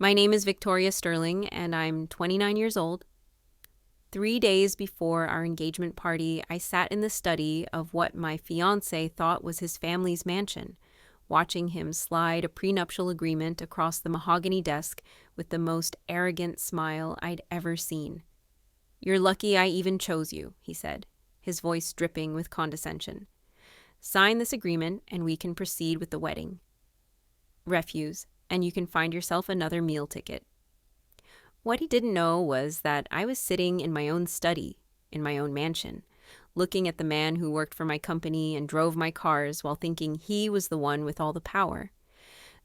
My name is Victoria Sterling, and I'm 29 years old. 3 days before our engagement party, I sat in the study of what my fiancé thought was his family's mansion, watching him slide a prenuptial agreement across the mahogany desk with the most arrogant smile I'd ever seen. "You're lucky I even chose you," he said, his voice dripping with condescension. "Sign this agreement and we can proceed with the wedding. Refuse, and you can find yourself another meal ticket." What he didn't know was that I was sitting in my own study, in my own mansion, looking at the man who worked for my company and drove my cars while thinking he was the one with all the power.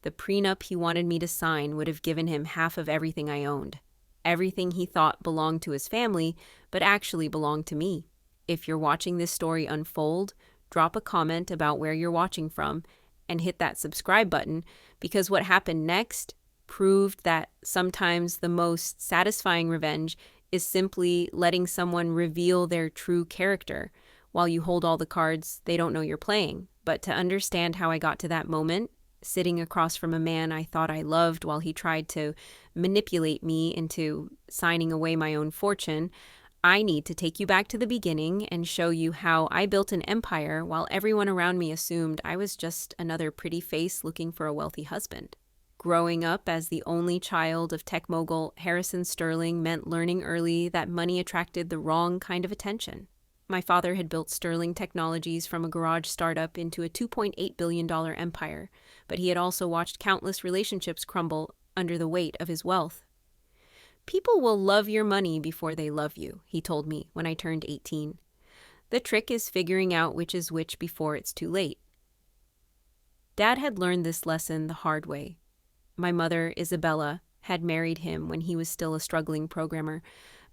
The prenup he wanted me to sign would have given him half of everything I owned. Everything he thought belonged to his family, but actually belonged to me. If you're watching this story unfold, drop a comment about where you're watching from and hit that subscribe button, because what happened next proved that sometimes the most satisfying revenge is simply letting someone reveal their true character. While you hold all the cards, they don't know you're playing. But to understand how I got to that moment, sitting across from a man I thought I loved while he tried to manipulate me into signing away my own fortune, I need to take you back to the beginning and show you how I built an empire while everyone around me assumed I was just another pretty face looking for a wealthy husband. Growing up as the only child of tech mogul Harrison Sterling meant learning early that money attracted the wrong kind of attention. My father had built Sterling Technologies from a garage startup into a $2.8 billion empire, but he had also watched countless relationships crumble under the weight of his wealth. "People will love your money before they love you," he told me when I turned 18. "The trick is figuring out which is which before it's too late." Dad had learned this lesson the hard way. My mother, Isabella, had married him when he was still a struggling programmer,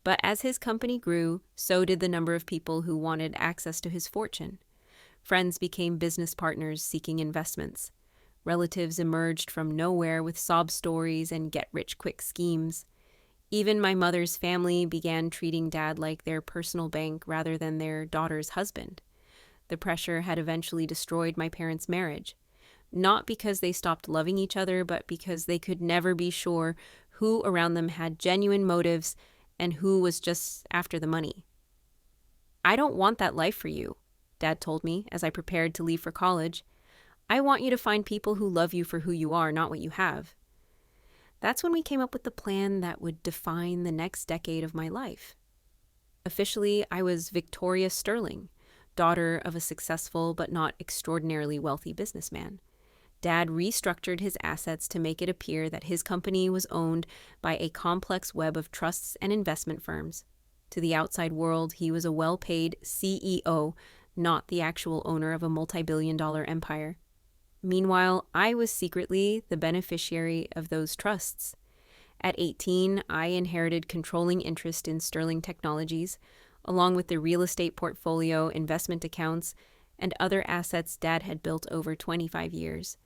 but as his company grew, so did the number of people who wanted access to his fortune. Friends became business partners seeking investments. Relatives emerged from nowhere with sob stories and get-rich-quick schemes. Even my mother's family began treating Dad like their personal bank rather than their daughter's husband. The pressure had eventually destroyed my parents' marriage. Not because they stopped loving each other, but because they could never be sure who around them had genuine motives and who was just after the money. "I don't want that life for you," Dad told me as I prepared to leave for college. "I want you to find people who love you for who you are, not what you have." That's when we came up with the plan that would define the next decade of my life. Officially, I was Victoria Sterling, daughter of a successful but not extraordinarily wealthy businessman. Dad restructured his assets to make it appear that his company was owned by a complex web of trusts and investment firms. To the outside world, he was a well-paid CEO, not the actual owner of a multi-billion-dollar empire. Meanwhile, I was secretly the beneficiary of those trusts. At 18, I inherited controlling interest in Sterling Technologies, along with the real estate portfolio, investment accounts, and other assets Dad had built over 25 years.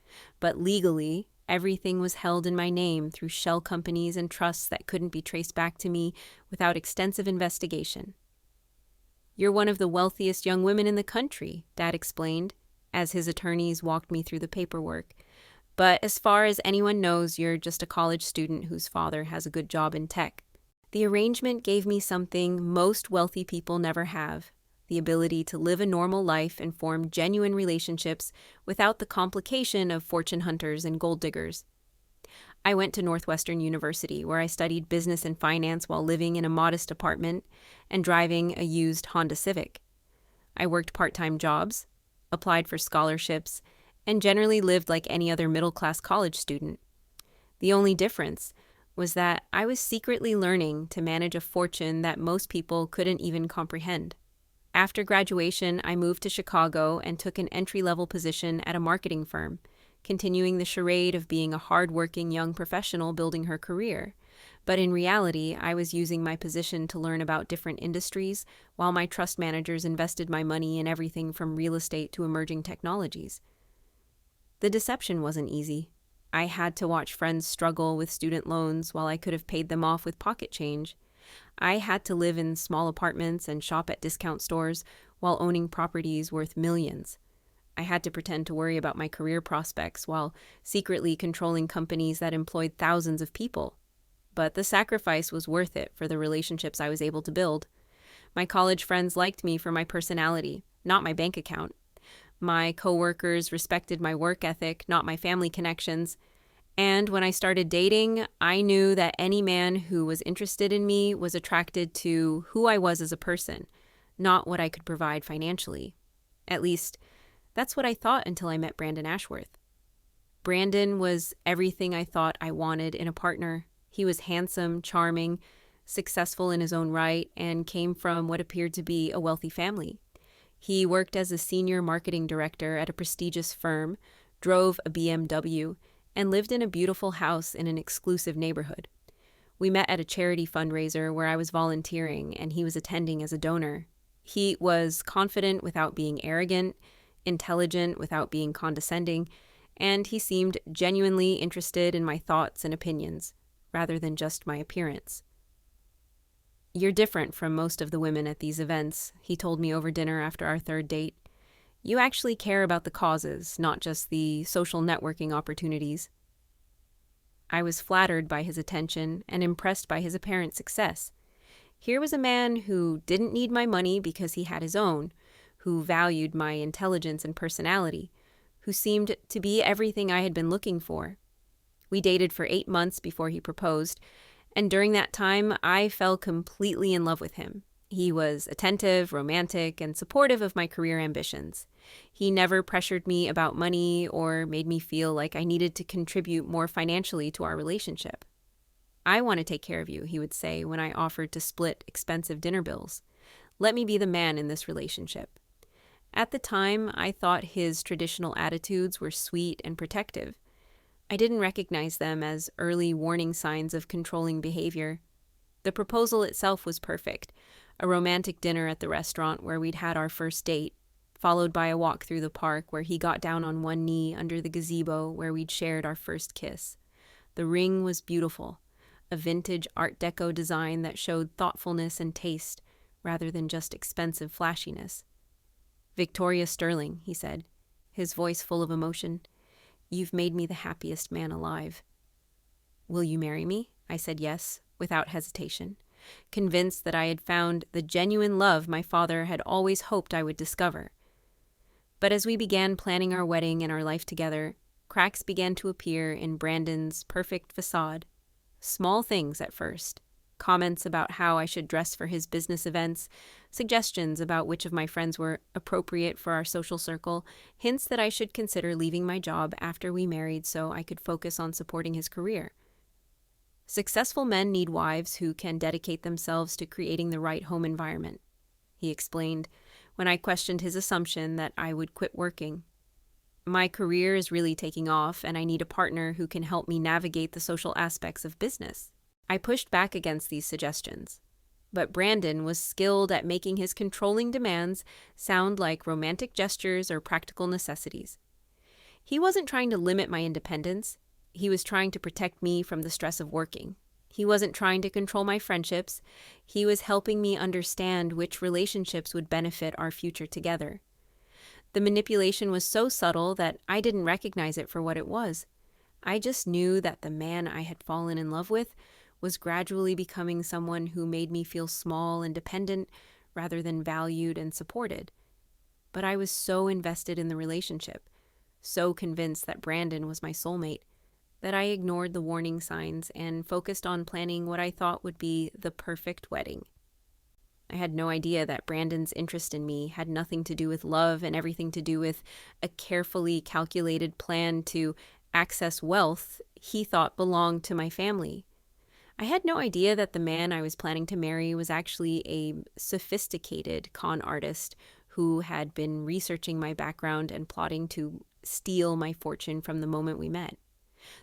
But legally, everything was held in my name through shell companies and trusts that couldn't be traced back to me without extensive investigation. "You're one of the wealthiest young women in the country," Dad explained, as his attorneys walked me through the paperwork. "But as far as anyone knows, you're just a college student whose father has a good job in tech." The arrangement gave me something most wealthy people never have: the ability to live a normal life and form genuine relationships without the complication of fortune hunters and gold diggers. I went to Northwestern University, where I studied business and finance while living in a modest apartment and driving a used Honda Civic. I worked part-time jobs, applied for scholarships, and generally lived like any other middle-class college student. The only difference was that I was secretly learning to manage a fortune that most people couldn't even comprehend. After graduation, I moved to Chicago and took an entry-level position at a marketing firm, continuing the charade of being a hard-working young professional building her career. But in reality, I was using my position to learn about different industries, while my trust managers invested my money in everything from real estate to emerging technologies. The deception wasn't easy. I had to watch friends struggle with student loans while I could have paid them off with pocket change. I had to live in small apartments and shop at discount stores while owning properties worth millions. I had to pretend to worry about my career prospects while secretly controlling companies that employed thousands of people. But the sacrifice was worth it for the relationships I was able to build. My college friends liked me for my personality, not my bank account. My coworkers respected my work ethic, not my family connections. And when I started dating, I knew that any man who was interested in me was attracted to who I was as a person, not what I could provide financially. At least, that's what I thought until I met Brandon Ashworth. Brandon was everything I thought I wanted in a partner. He was handsome, charming, successful in his own right, and came from what appeared to be a wealthy family. He worked as a senior marketing director at a prestigious firm, drove a BMW, and lived in a beautiful house in an exclusive neighborhood. We met at a charity fundraiser where I was volunteering and he was attending as a donor. He was confident without being arrogant, intelligent without being condescending, and he seemed genuinely interested in my thoughts and opinions, rather than just my appearance. "You're different from most of the women at these events," he told me over dinner after our third date. "You actually care about the causes, not just the social networking opportunities." I was flattered by his attention and impressed by his apparent success. Here was a man who didn't need my money because he had his own, who valued my intelligence and personality, who seemed to be everything I had been looking for. We dated for 8 months before he proposed, and during that time, I fell completely in love with him. He was attentive, romantic, and supportive of my career ambitions. He never pressured me about money or made me feel like I needed to contribute more financially to our relationship. "I want to take care of you," he would say when I offered to split expensive dinner bills. "Let me be the man in this relationship." At the time, I thought his traditional attitudes were sweet and protective. I didn't recognize them as early warning signs of controlling behavior. The proposal itself was perfect. A romantic dinner at the restaurant where we'd had our first date, followed by a walk through the park where he got down on one knee under the gazebo where we'd shared our first kiss. The ring was beautiful, a vintage Art Deco design that showed thoughtfulness and taste rather than just expensive flashiness. "Victoria Sterling," he said, his voice full of emotion. "You've made me the happiest man alive." "Will you marry me?" I said yes, without hesitation, convinced that I had found the genuine love my father had always hoped I would discover. But as we began planning our wedding and our life together, cracks began to appear in Brandon's perfect facade. Small things at first. Comments about how I should dress for his business events, suggestions about which of my friends were appropriate for our social circle, hints that I should consider leaving my job after we married so I could focus on supporting his career. "Successful men need wives who can dedicate themselves to creating the right home environment," he explained when I questioned his assumption that I would quit working. "My career is really taking off, and I need a partner who can help me navigate the social aspects of business." I pushed back against these suggestions, but Brandon was skilled at making his controlling demands sound like romantic gestures or practical necessities. He wasn't trying to limit my independence. He was trying to protect me from the stress of working. He wasn't trying to control my friendships. He was helping me understand which relationships would benefit our future together. The manipulation was so subtle that I didn't recognize it for what it was. I just knew that the man I had fallen in love with was gradually becoming someone who made me feel small and dependent rather than valued and supported. But I was so invested in the relationship, so convinced that Brandon was my soulmate, that I ignored the warning signs and focused on planning what I thought would be the perfect wedding. I had no idea that Brandon's interest in me had nothing to do with love and everything to do with a carefully calculated plan to access wealth he thought belonged to my family. I had no idea that the man I was planning to marry was actually a sophisticated con artist who had been researching my background and plotting to steal my fortune from the moment we met.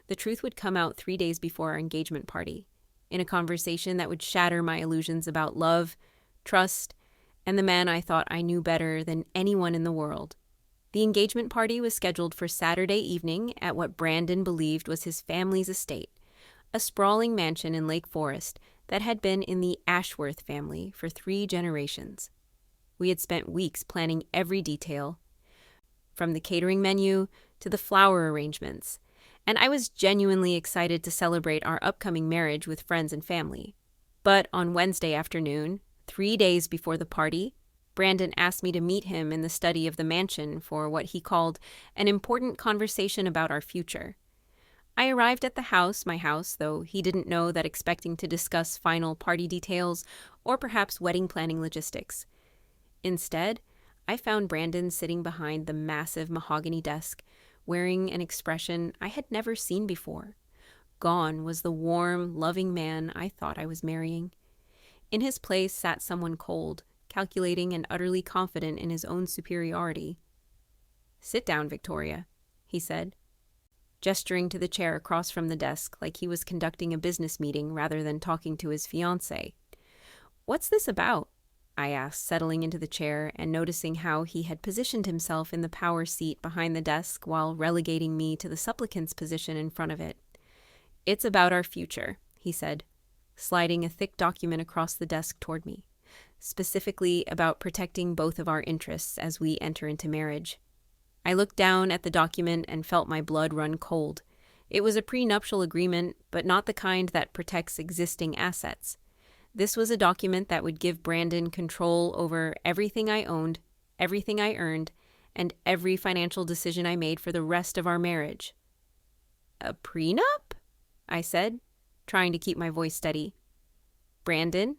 The truth would come out 3 days before our engagement party, in a conversation that would shatter my illusions about love, trust, and the man I thought I knew better than anyone in the world. The engagement party was scheduled for Saturday evening at what Brandon believed was his family's estate, a sprawling mansion in Lake Forest that had been in the Ashworth family for 3 generations. We had spent weeks planning every detail. from the catering menu to the flower arrangements, and I was genuinely excited to celebrate our upcoming marriage with friends and family. But on Wednesday afternoon, 3 days before the party, Brandon asked me to meet him in the study of the mansion for what he called an important conversation about our future. I arrived at the house, my house, though he didn't know that, expecting to discuss final party details or perhaps wedding planning logistics. Instead, I found Brandon sitting behind the massive mahogany desk, wearing an expression I had never seen before. Gone was the warm, loving man I thought I was marrying. In his place sat someone cold, calculating and utterly confident in his own superiority. "Sit down, Victoria," he said, gesturing to the chair across from the desk like he was conducting a business meeting rather than talking to his fiancé. "What's this about?" I asked, settling into the chair and noticing how he had positioned himself in the power seat behind the desk while relegating me to the supplicant's position in front of it. "It's about our future," he said, sliding a thick document across the desk toward me, specifically about protecting both of our interests as we enter into marriage. I looked down at the document and felt my blood run cold. It was a prenuptial agreement, but not the kind that protects existing assets. This was a document that would give Brandon control over everything I owned, everything I earned, and every financial decision I made for the rest of our marriage. "A prenup?" I said, trying to keep my voice steady. "Brandon,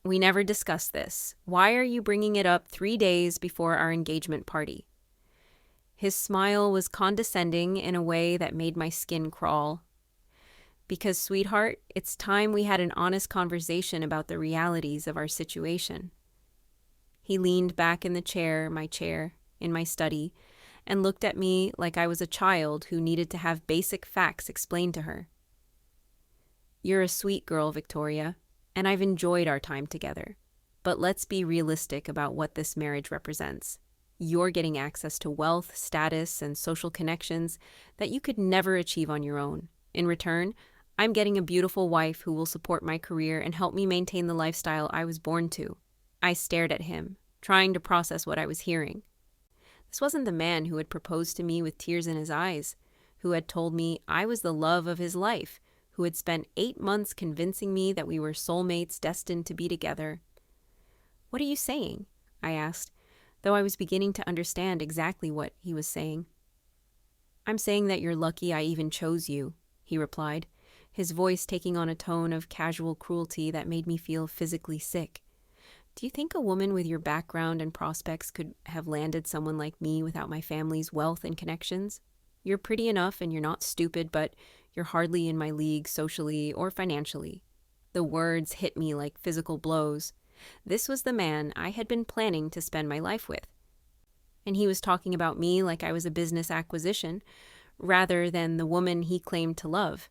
we never discussed this. Why are you bringing it up 3 days before our engagement party?" His smile was condescending in a way that made my skin crawl. "Because, sweetheart, it's time we had an honest conversation about the realities of our situation." He leaned back in the chair, my chair, in my study, and looked at me like I was a child who needed to have basic facts explained to her. "You're a sweet girl, Victoria, and I've enjoyed our time together. But let's be realistic about what this marriage represents. You're getting access to wealth, status, and social connections that you could never achieve on your own. In return, I'm getting a beautiful wife who will support my career and help me maintain the lifestyle I was born to." I stared at him, trying to process what I was hearing. This wasn't the man who had proposed to me with tears in his eyes, who had told me I was the love of his life, who had spent 8 months convincing me that we were soulmates destined to be together. "What are you saying?" I asked, though I was beginning to understand exactly what he was saying. "I'm saying that you're lucky I even chose you," he replied, his voice taking on a tone of casual cruelty that made me feel physically sick. "Do you think a woman with your background and prospects could have landed someone like me without my family's wealth and connections? You're pretty enough and you're not stupid, but you're hardly in my league socially or financially." The words hit me like physical blows. This was the man I had been planning to spend my life with. And he was talking about me like I was a business acquisition, rather than the woman he claimed to love.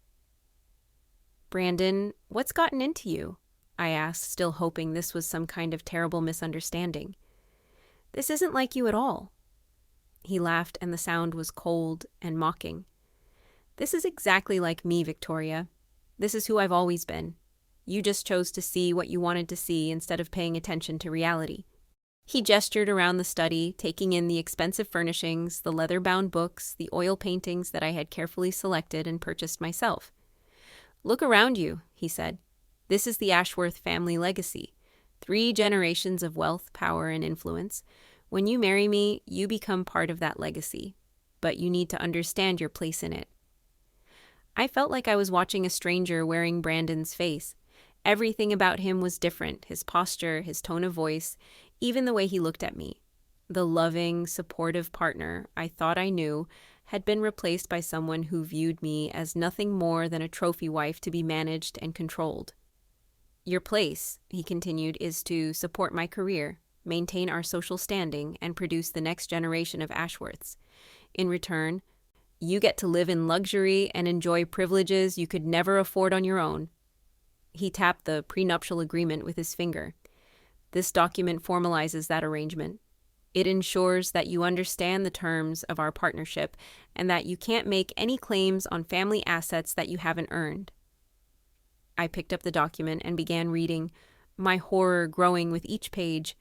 "Brandon, what's gotten into you?" I asked, still hoping this was some kind of terrible misunderstanding. "This isn't like you at all." He laughed, and the sound was cold and mocking. "This is exactly like me, Victoria. This is who I've always been. You just chose to see what you wanted to see instead of paying attention to reality." He gestured around the study, taking in the expensive furnishings, the leather-bound books, the oil paintings that I had carefully selected and purchased myself. "Look around you," he said. "This is the Ashworth family legacy. 3 generations of wealth, power, and influence. When you marry me, you become part of that legacy. But you need to understand your place in it." I felt like I was watching a stranger wearing Brandon's face. Everything about him was different: his posture, his tone of voice, even the way he looked at me. The loving, supportive partner I thought I knew had been replaced by someone who viewed me as nothing more than a trophy wife to be managed and controlled. "Your place," he continued, "is to support my career, maintain our social standing, and produce the next generation of Ashworths. In return, you get to live in luxury and enjoy privileges you could never afford on your own." He tapped the prenuptial agreement with his finger. "This document formalizes that arrangement. It ensures that you understand the terms of our partnership and that you can't make any claims on family assets that you haven't earned." I picked up the document and began reading, my horror growing with each page.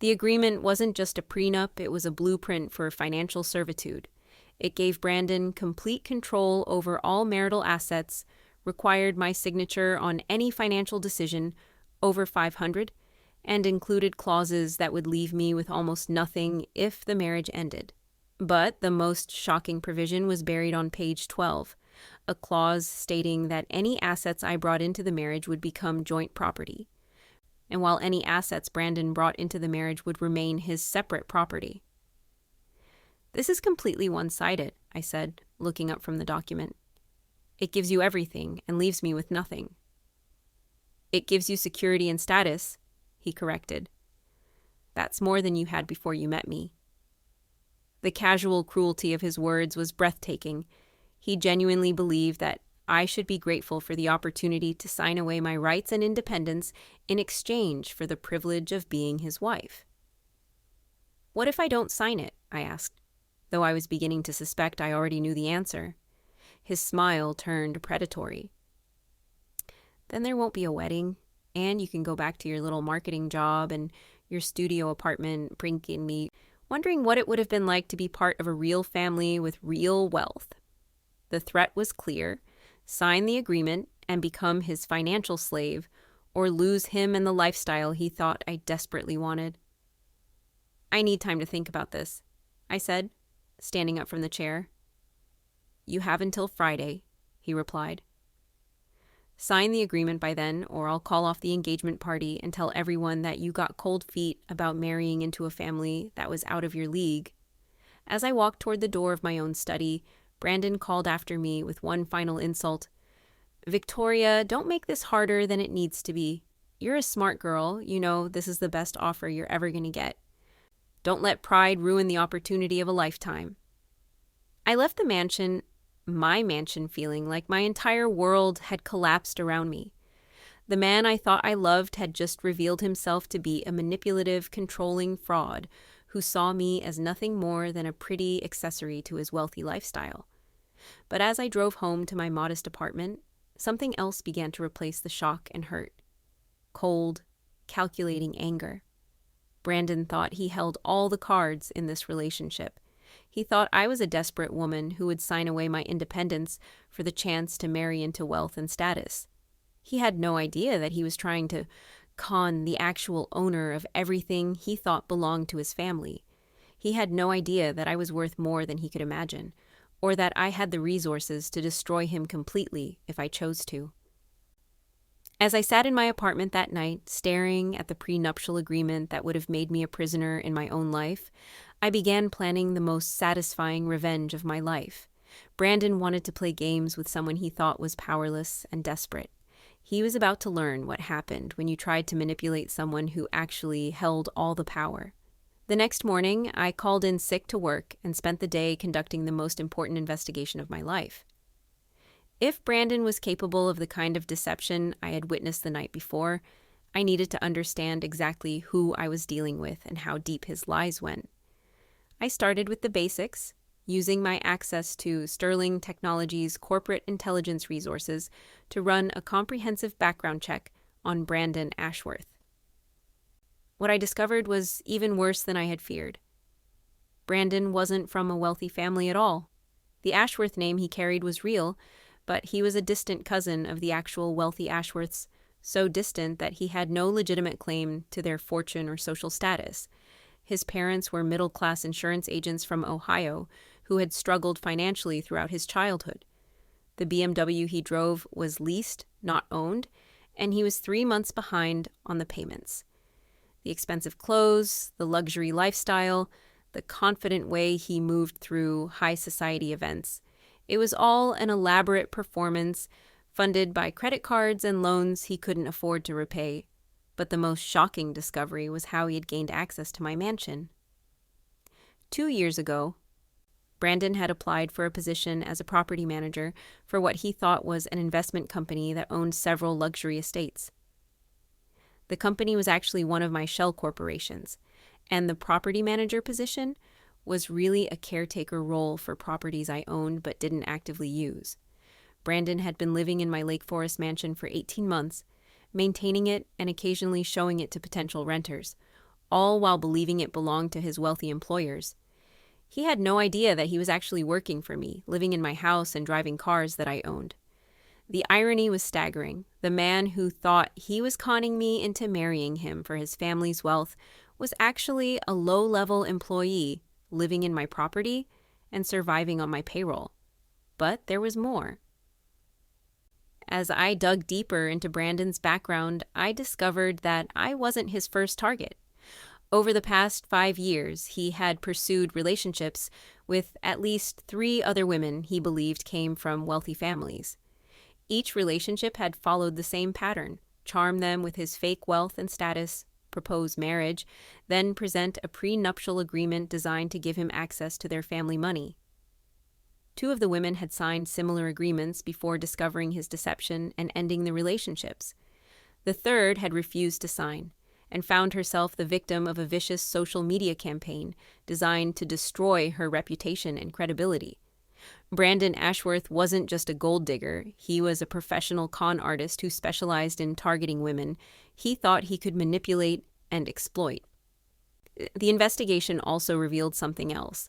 The agreement wasn't just a prenup, it was a blueprint for financial servitude. It gave Brandon complete control over all marital assets, required my signature on any financial decision over 500, and included clauses that would leave me with almost nothing if the marriage ended. But the most shocking provision was buried on page 12, a clause stating that any assets I brought into the marriage would become joint property, and while any assets Brandon brought into the marriage would remain his separate property. "This is completely one-sided," I said, looking up from the document. "It gives you everything and leaves me with nothing." "It gives you security and status," he corrected. "That's more than you had before you met me." The casual cruelty of his words was breathtaking. He genuinely believed that I should be grateful for the opportunity to sign away my rights and independence in exchange for the privilege of being his wife. "What if I don't sign it?" I asked, though I was beginning to suspect I already knew the answer. His smile turned predatory. "Then there won't be a wedding, and you can go back to your little marketing job and your studio apartment, prinking me, wondering what it would have been like to be part of a real family with real wealth." The threat was clear: sign the agreement and become his financial slave, or lose him and the lifestyle he thought I desperately wanted. "I need time to think about this," I said, standing up from the chair. "You have until Friday," he replied. "Sign the agreement by then, or I'll call off the engagement party and tell everyone that you got cold feet about marrying into a family that was out of your league." As I walked toward the door of my own study, Brandon called after me with one final insult. "Victoria, don't make this harder than it needs to be. You're a smart girl. You know this is the best offer you're ever going to get. Don't let pride ruin the opportunity of a lifetime." I left the mansion, my mansion, feeling like my entire world had collapsed around me. The man I thought I loved had just revealed himself to be a manipulative, controlling fraud who saw me as nothing more than a pretty accessory to his wealthy lifestyle. But as I drove home to my modest apartment, something else began to replace the shock and hurt. Cold, calculating anger. Brandon thought he held all the cards in this relationship. He thought I was a desperate woman who would sign away my independence for the chance to marry into wealth and status. He had no idea that he was trying to con the actual owner of everything he thought belonged to his family. He had no idea that I was worth more than he could imagine, or that I had the resources to destroy him completely if I chose to. As I sat in my apartment that night, staring at the prenuptial agreement that would have made me a prisoner in my own life, I began planning the most satisfying revenge of my life. Brandon wanted to play games with someone he thought was powerless and desperate. He was about to learn what happened when you tried to manipulate someone who actually held all the power. The next morning, I called in sick to work and spent the day conducting the most important investigation of my life. If Brandon was capable of the kind of deception I had witnessed the night before, I needed to understand exactly who I was dealing with and how deep his lies went. I started with the basics, using my access to Sterling Technologies' corporate intelligence resources to run a comprehensive background check on Brandon Ashworth. What I discovered was even worse than I had feared. Brandon wasn't from a wealthy family at all. The Ashworth name he carried was real, but he was a distant cousin of the actual wealthy Ashworths, so distant that he had no legitimate claim to their fortune or social status. His parents were middle-class insurance agents from Ohio who had struggled financially throughout his childhood. The BMW he drove was leased, not owned, and he was 3 months behind on the payments. The expensive clothes, the luxury lifestyle, the confident way he moved through high society events. It was all an elaborate performance funded by credit cards and loans he couldn't afford to repay. But the most shocking discovery was how he had gained access to my mansion. 2 years ago, Brandon had applied for a position as a property manager for what he thought was an investment company that owned several luxury estates. The company was actually one of my shell corporations, and the property manager position was really a caretaker role for properties I owned but didn't actively use. Brandon had been living in my Lake Forest mansion for 18 months, maintaining it and occasionally showing it to potential renters, all while believing it belonged to his wealthy employers. He had no idea that he was actually working for me, living in my house and driving cars that I owned. The irony was staggering. The man who thought he was conning me into marrying him for his family's wealth was actually a low-level employee living in my property and surviving on my payroll. But there was more. As I dug deeper into Brandon's background, I discovered that I wasn't his first target. Over the past 5 years, he had pursued relationships with at least 3 other women he believed came from wealthy families. Each relationship had followed the same pattern: charm them with his fake wealth and status, propose marriage, then present a prenuptial agreement designed to give him access to their family money. 2 of the women had signed similar agreements before discovering his deception and ending the relationships. The third had refused to sign and found herself the victim of a vicious social media campaign designed to destroy her reputation and credibility. Brandon Ashworth wasn't just a gold digger. He was a professional con artist who specialized in targeting women he thought he could manipulate and exploit. The investigation also revealed something else.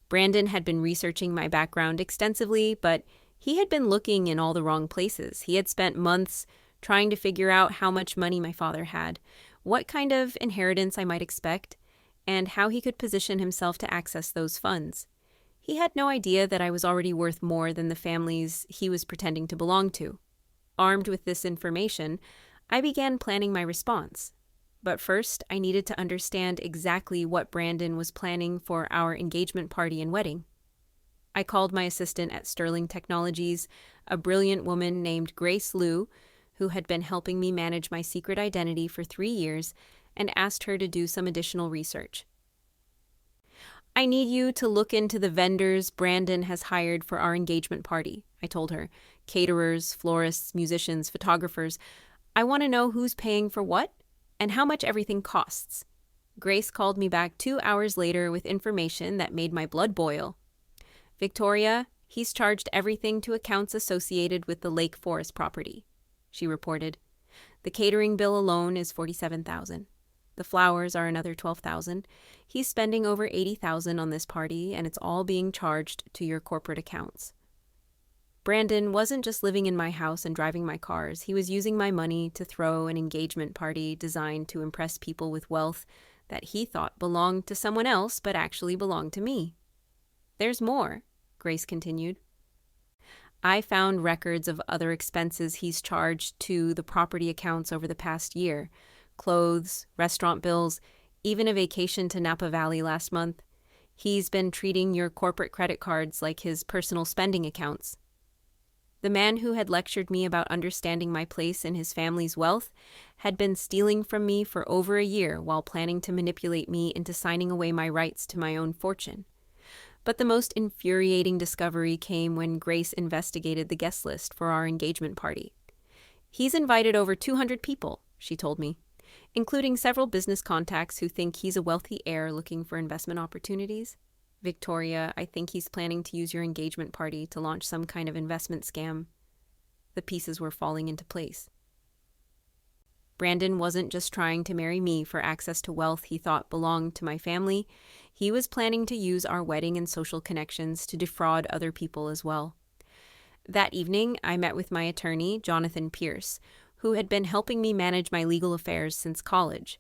Brandon had been researching my background extensively, but he had been looking in all the wrong places. He had spent months trying to figure out how much money my father had, what kind of inheritance I might expect, and how he could position himself to access those funds. He had no idea that I was already worth more than the families he was pretending to belong to. Armed with this information, I began planning my response. But first, I needed to understand exactly what Brandon was planning for our engagement party and wedding. I called my assistant at Sterling Technologies, a brilliant woman named Grace Liu, who had been helping me manage my secret identity for 3 years, and asked her to do some additional research. "I need you to look into the vendors Brandon has hired for our engagement party," I told her. "Caterers, florists, musicians, photographers. I want to know who's paying for what and how much everything costs." Grace called me back 2 hours later with information that made my blood boil. "Victoria, he's charged everything to accounts associated with the Lake Forest property," she reported. "The catering bill alone is $47,000. The flowers are another $12,000. He's spending over $80,000 on this party, and it's all being charged to your corporate accounts." Brandon wasn't just living in my house and driving my cars. He was using my money to throw an engagement party designed to impress people with wealth that he thought belonged to someone else but actually belonged to me. "There's more," Grace continued. "I found records of other expenses he's charged to the property accounts over the past year. Clothes, restaurant bills, even a vacation to Napa Valley last month. He's been treating your corporate credit cards like his personal spending accounts." The man who had lectured me about understanding my place in his family's wealth had been stealing from me for over a year while planning to manipulate me into signing away my rights to my own fortune. But the most infuriating discovery came when Grace investigated the guest list for our engagement party. "He's invited over 200 people," she told me, "including several business contacts who think he's a wealthy heir looking for investment opportunities. Victoria, I think he's planning to use your engagement party to launch some kind of investment scam." The pieces were falling into place. Brandon wasn't just trying to marry me for access to wealth he thought belonged to my family. He was planning to use our wedding and social connections to defraud other people as well. That evening, I met with my attorney, Jonathan Pierce, who had been helping me manage my legal affairs since college.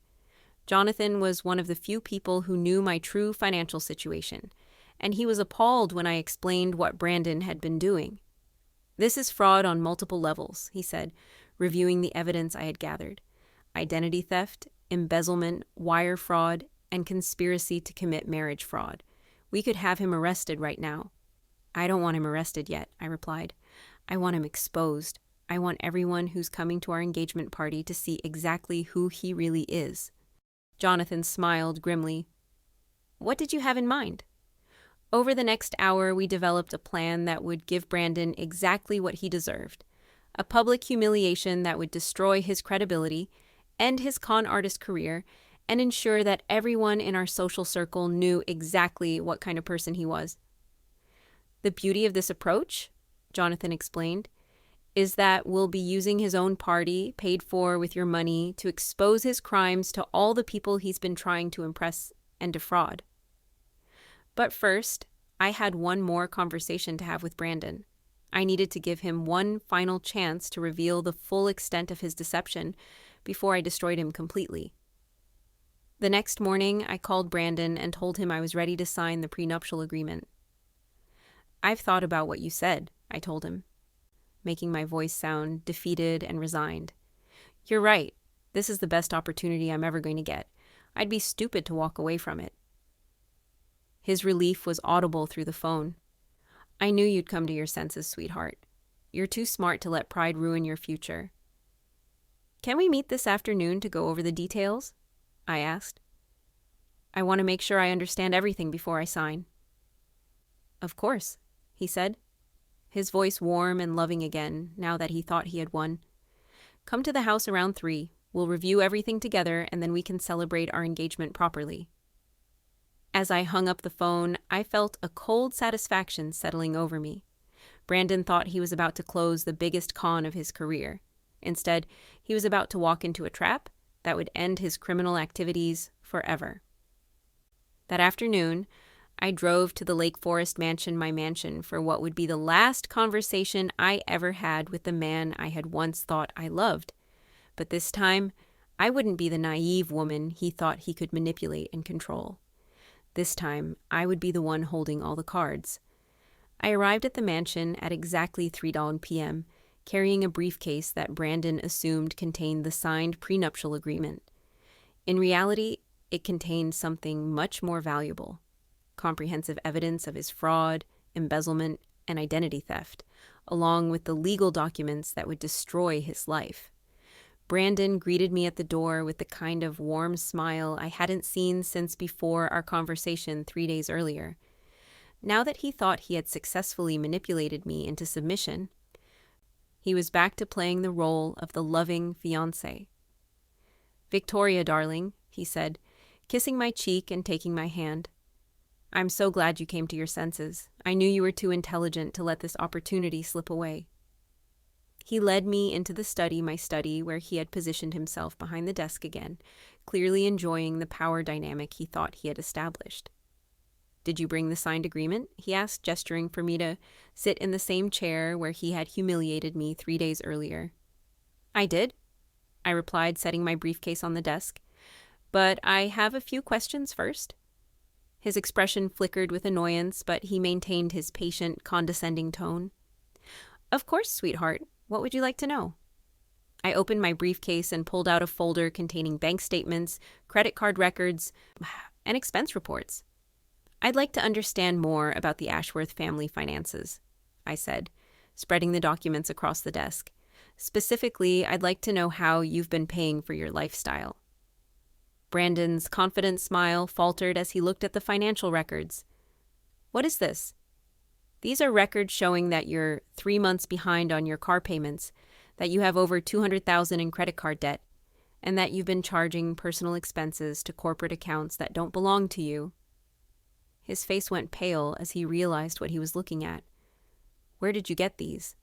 Jonathan was one of the few people who knew my true financial situation, and he was appalled when I explained what Brandon had been doing. "This is fraud on multiple levels," he said, reviewing the evidence I had gathered. "Identity theft, embezzlement, wire fraud, and conspiracy to commit marriage fraud. We could have him arrested right now." "I don't want him arrested yet," I replied. "I want him exposed. I want everyone who's coming to our engagement party to see exactly who he really is." Jonathan smiled grimly. "What did you have in mind?" Over the next hour, we developed a plan that would give Brandon exactly what he deserved: a public humiliation that would destroy his credibility, end his con artist career, and ensure that everyone in our social circle knew exactly what kind of person he was. "The beauty of this approach," Jonathan explained, is that we'll be using his own party, paid for with your money, to expose his crimes to all the people he's been trying to impress and defraud. But first, I had one more conversation to have with Brandon. I needed to give him one final chance to reveal the full extent of his deception before I destroyed him completely. The next morning, I called Brandon and told him I was ready to sign the prenuptial agreement. "I've thought about what you said," I told him, making my voice sound defeated and resigned. "You're right. This is the best opportunity I'm ever going to get. I'd be stupid to walk away from it." His relief was audible through the phone. "I knew you'd come to your senses, sweetheart. You're too smart to let pride ruin your future." "Can we meet this afternoon to go over the details?" I asked. "I want to make sure I understand everything before I sign." "Of course," he said, his voice warm and loving again, now that he thought he had won. "Come to the house around 3. We'll review everything together, and then we can celebrate our engagement properly." As I hung up the phone, I felt a cold satisfaction settling over me. Brandon thought he was about to close the biggest con of his career. Instead, he was about to walk into a trap that would end his criminal activities forever. That afternoon, I drove to the Lake Forest mansion, my mansion, for what would be the last conversation I ever had with the man I had once thought I loved. But this time, I wouldn't be the naive woman he thought he could manipulate and control. This time, I would be the one holding all the cards. I arrived at the mansion at exactly 3 p.m., carrying a briefcase that Brandon assumed contained the signed prenuptial agreement. In reality, it contained something much more valuable: comprehensive evidence of his fraud, embezzlement, and identity theft, along with the legal documents that would destroy his life. Brandon greeted me at the door with the kind of warm smile I hadn't seen since before our conversation 3 days earlier. Now that he thought he had successfully manipulated me into submission, he was back to playing the role of the loving fiancé. "Victoria, darling," he said, kissing my cheek and taking my hand. "I'm so glad you came to your senses. I knew you were too intelligent to let this opportunity slip away." He led me into the study, my study, where he had positioned himself behind the desk again, clearly enjoying the power dynamic he thought he had established. "Did you bring the signed agreement?" he asked, gesturing for me to sit in the same chair where he had humiliated me 3 days earlier. "I did," I replied, setting my briefcase on the desk. "But I have a few questions first." His expression flickered with annoyance, but he maintained his patient, condescending tone. "Of course, sweetheart. What would you like to know?" I opened my briefcase and pulled out a folder containing bank statements, credit card records, and expense reports. "I'd like to understand more about the Ashworth family finances," I said, spreading the documents across the desk. "Specifically, I'd like to know how you've been paying for your lifestyle." Brandon's confident smile faltered as he looked at the financial records. "What is this?" "These are records showing that you're 3 months behind on your car payments, that you have over $200,000 in credit card debt, and that you've been charging personal expenses to corporate accounts that don't belong to you." His face went pale as he realized what he was looking at. "Where did you get these?"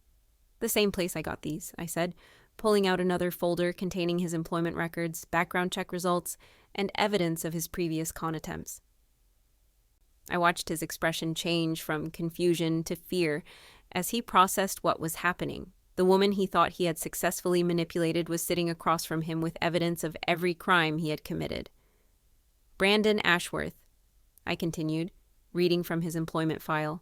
"The same place I got these," I said, pulling out another folder containing his employment records, background check results, and evidence of his previous con attempts. I watched his expression change from confusion to fear as he processed what was happening. The woman he thought he had successfully manipulated was sitting across from him with evidence of every crime he had committed. "Brandon Ashworth," I continued, reading from his employment file.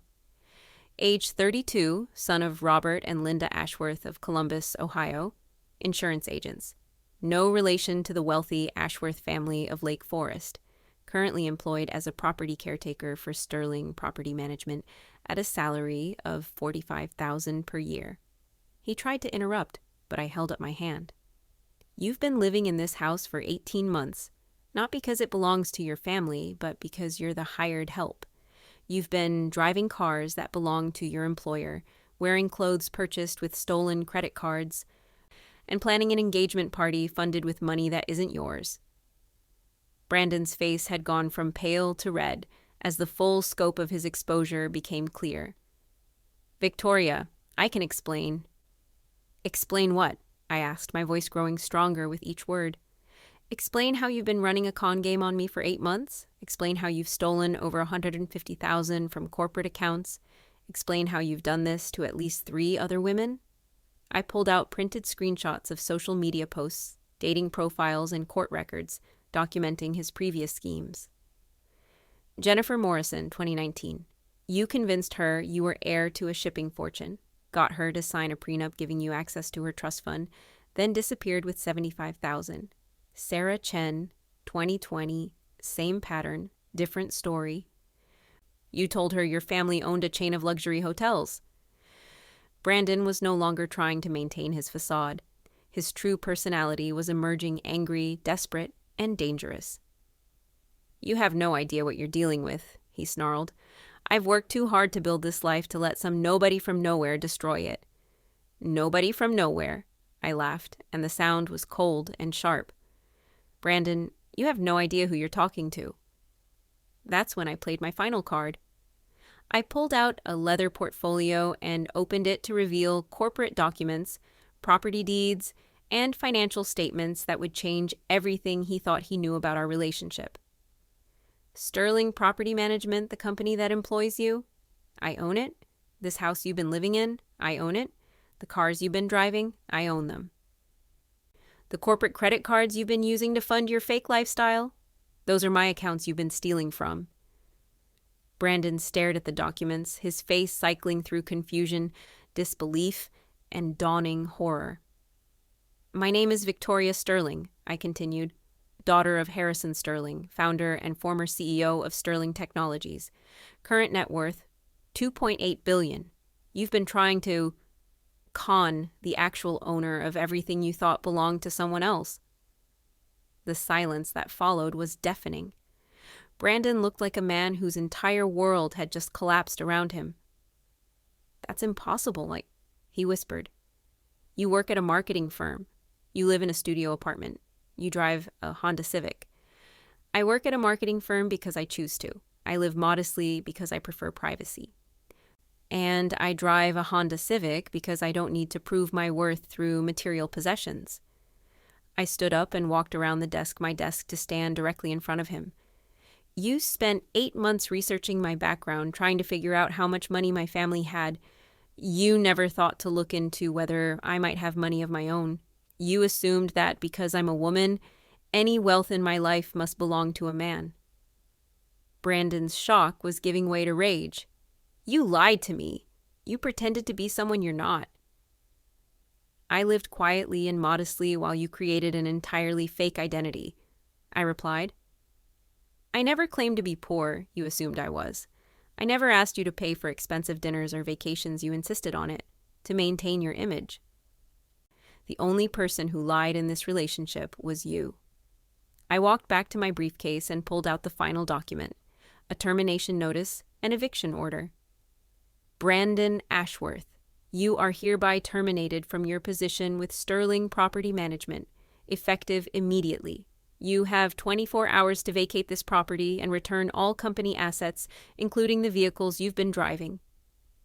"Age 32, son of Robert and Linda Ashworth of Columbus, Ohio, insurance agents. No relation to the wealthy Ashworth family of Lake Forest. Currently employed as a property caretaker for Sterling Property Management at a salary of $45,000 per year." He tried to interrupt, but I held up my hand. "You've been living in this house for 18 months, not because it belongs to your family, but because you're the hired help. You've been driving cars that belong to your employer, wearing clothes purchased with stolen credit cards, and planning an engagement party funded with money that isn't yours." Brandon's face had gone from pale to red as the full scope of his exposure became clear. "Victoria, I can explain." Explain what? I asked, my voice growing stronger with each word. Explain how you've been running a con game on me for 8 months. Explain how you've stolen over $150,000 from corporate accounts. Explain how you've done this to at least 3 other women. I pulled out printed screenshots of social media posts, dating profiles, and court records documenting his previous schemes. Jennifer Morrison, 2019. You convinced her you were heir to a shipping fortune, got her to sign a prenup giving you access to her trust fund, then disappeared with $75,000. Sarah Chen, 2020, same pattern, different story. You told her your family owned a chain of luxury hotels. Brandon was no longer trying to maintain his facade. His true personality was emerging angry, desperate, and dangerous. You have no idea what you're dealing with, he snarled. I've worked too hard to build this life to let some nobody from nowhere destroy it. Nobody from nowhere, I laughed, and the sound was cold and sharp. Brandon, you have no idea who you're talking to. That's when I played my final card. I pulled out a leather portfolio and opened it to reveal corporate documents, property deeds, and financial statements that would change everything he thought he knew about our relationship. Sterling Property Management, the company that employs you? I own it. This house you've been living in? I own it. The cars you've been driving? I own them. The corporate credit cards you've been using to fund your fake lifestyle? Those are my accounts you've been stealing from. Brandon stared at the documents, his face cycling through confusion, disbelief, and dawning horror. My name is Victoria Sterling, I continued, daughter of Harrison Sterling, founder and former CEO of Sterling Technologies. Current net worth, $2.8 billion. You've been trying to con the actual owner of everything you thought belonged to someone else. The silence that followed was deafening. Brandon looked like a man whose entire world had just collapsed around him. That's impossible, he whispered. You work at a marketing firm. You live in a studio apartment. You drive a Honda Civic. I work at a marketing firm because I choose to. I live modestly because I prefer privacy. And I drive a Honda Civic because I don't need to prove my worth through material possessions. I stood up and walked around my desk to stand directly in front of him. You spent 8 months researching my background, trying to figure out how much money my family had. You never thought to look into whether I might have money of my own. You assumed that because I'm a woman, any wealth in my life must belong to a man. Brandon's shock was giving way to rage. You lied to me. You pretended to be someone you're not. I lived quietly and modestly while you created an entirely fake identity, I replied. I never claimed to be poor, you assumed I was. I never asked you to pay for expensive dinners or vacations. You insisted on it, to maintain your image. The only person who lied in this relationship was you. I walked back to my briefcase and pulled out the final document, a termination notice and eviction order. Brandon Ashworth, you are hereby terminated from your position with Sterling Property Management, effective immediately. You have 24 hours to vacate this property and return all company assets, including the vehicles you've been driving.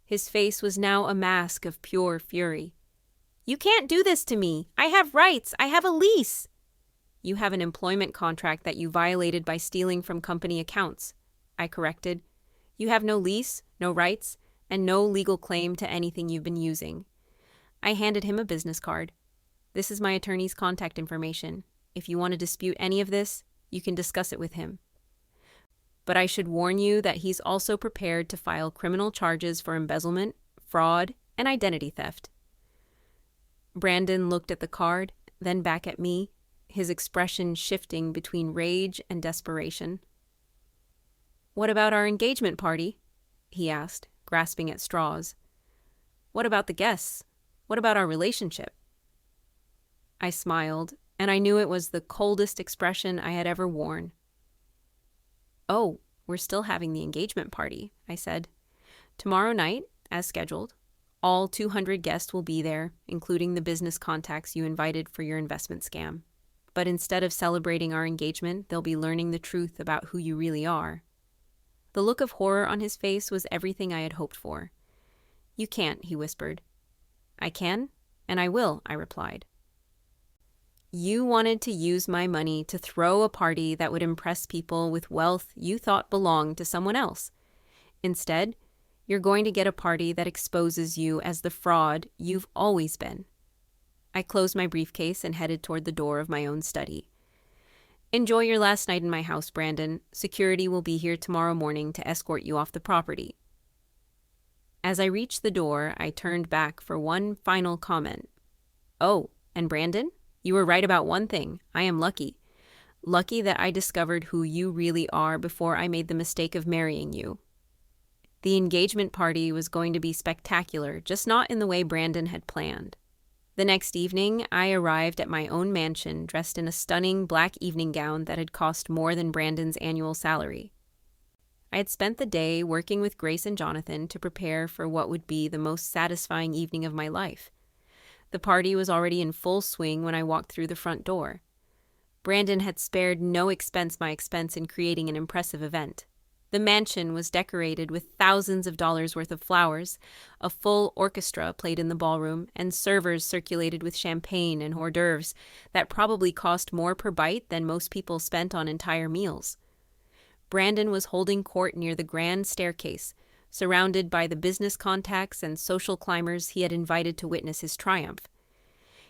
His face was now a mask of pure fury. You can't do this to me. I have rights. I have a lease. You have an employment contract that you violated by stealing from company accounts, I corrected. You have no lease, no rights, and no legal claim to anything you've been using. I handed him a business card. This is my attorney's contact information. If you want to dispute any of this, you can discuss it with him. But I should warn you that he's also prepared to file criminal charges for embezzlement, fraud, and identity theft. Brandon looked at the card, then back at me, his expression shifting between rage and desperation. What about our engagement party? He asked, grasping at straws. What about the guests? What about our relationship? I smiled, and I knew it was the coldest expression I had ever worn. Oh, we're still having the engagement party, I said. Tomorrow night, as scheduled, all 200 guests will be there, including the business contacts you invited for your investment scam. But instead of celebrating our engagement, they'll be learning the truth about who you really are. The look of horror on his face was everything I had hoped for. You can't, he whispered. I can, And I will, I replied. You wanted to use my money to throw a party that would impress people with wealth you thought belonged to someone else. Instead, you're going to get a party that exposes you as the fraud you've always been. I closed my briefcase and headed toward the door of my own study. Enjoy your last night in my house, Brandon. Security will be here tomorrow morning to escort you off the property. As I reached the door, I turned back for one final comment. Oh, and Brandon, you were right about one thing. I am lucky. Lucky that I discovered who you really are before I made the mistake of marrying you. The engagement party was going to be spectacular, just not in the way Brandon had planned. The next evening, I arrived at my own mansion dressed in a stunning black evening gown that had cost more than Brandon's annual salary. I had spent the day working with Grace and Jonathan to prepare for what would be the most satisfying evening of my life. The party was already in full swing when I walked through the front door. Brandon had spared no expense in creating an impressive event. The mansion was decorated with thousands of dollars worth of flowers, a full orchestra played in the ballroom, and servers circulated with champagne and hors d'oeuvres that probably cost more per bite than most people spent on entire meals. Brandon was holding court near the grand staircase, surrounded by the business contacts and social climbers he had invited to witness his triumph.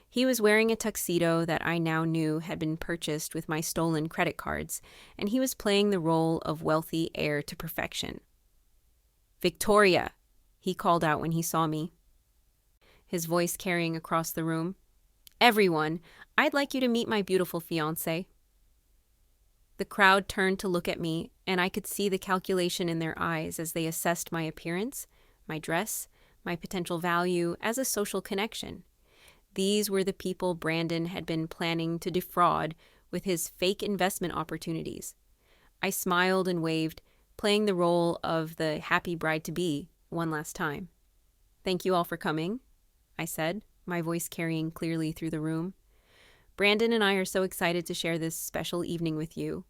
He was wearing a tuxedo that I now knew had been purchased with my stolen credit cards, and he was playing the role of wealthy heir to perfection. "Victoria," he called out when he saw me, his voice carrying across the room. "Everyone, I'd like you to meet my beautiful fiancé." The crowd turned to look at me, and I could see the calculation in their eyes as they assessed my appearance, my dress, my potential value as a social connection. These were the people Brandon had been planning to defraud with his fake investment opportunities. I smiled and waved, playing the role of the happy bride-to-be one last time. "Thank you all for coming," I said, my voice carrying clearly through the room. "Brandon and I are so excited to share this special evening with you."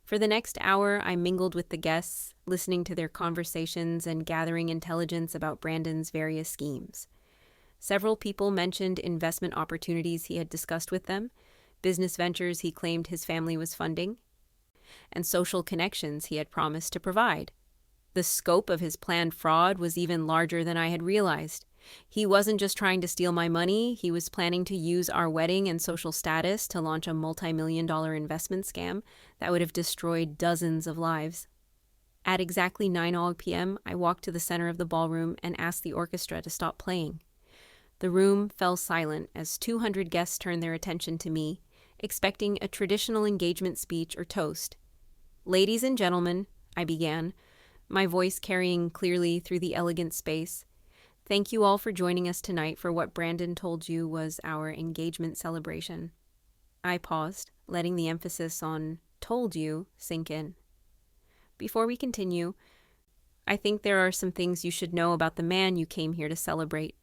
For the next hour, I mingled with the guests, listening to their conversations and gathering intelligence about Brandon's various schemes. Several people mentioned investment opportunities he had discussed with them, business ventures he claimed his family was funding, and social connections he had promised to provide. The scope of his planned fraud was even larger than I had realized. He wasn't just trying to steal my money, he was planning to use our wedding and social status to launch a multi-million-dollar investment scam that would have destroyed dozens of lives. At exactly 9 p.m., I walked to the center of the ballroom and asked the orchestra to stop playing. The room fell silent as 200 guests turned their attention to me, expecting a traditional engagement speech or toast. "Ladies and gentlemen," I began, my voice carrying clearly through the elegant space, "thank you all for joining us tonight for what Brandon told you was our engagement celebration." I paused, letting the emphasis on "told you" sink in. "Before we continue, I think there are some things you should know about the man you came here to celebrate."